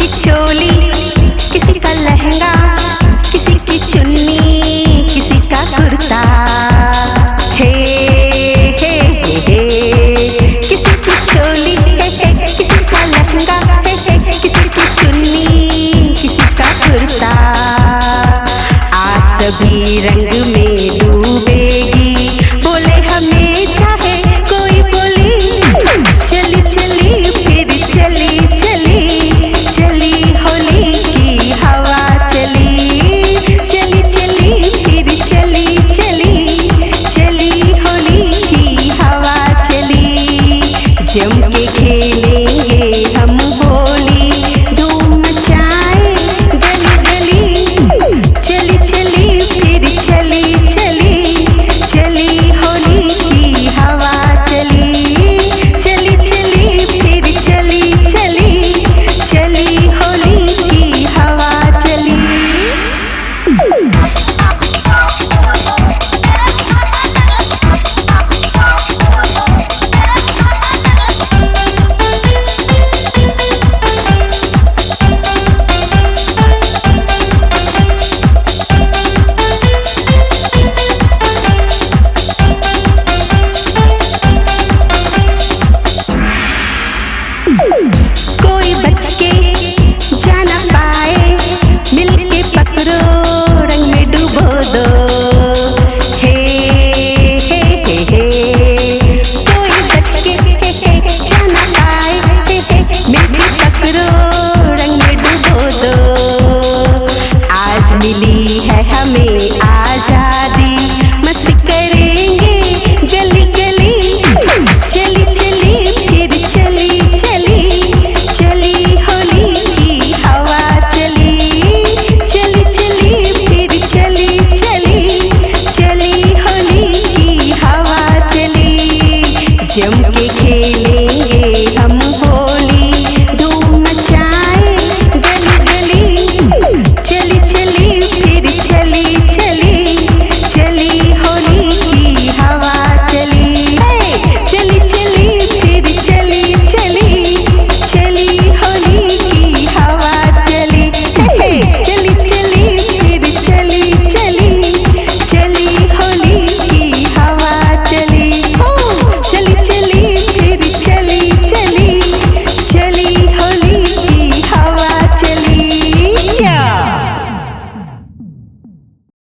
की चोली, किसी का लहंगा, किसी की चुन्नी, किसी का कुर्ता। हे हे हे किसी की चोली, किसी का लहंगा, किसी की चुन्नी, किसी का कुर्ता। आज सभी रंग में डूबेगी, बोले हमें चाहे कोई बोली। चली चली फिर चली चली, चली होली की हवा चली। चली चली फिर चली चली, चली होली की हवा चली। जम के खेलेंगे हम होली, धूम मचाए गली गली। चली चली फिर चली चली, चली होली की हवा चली। चली चली फिर चली चली, चली होली की हवा चली। कोई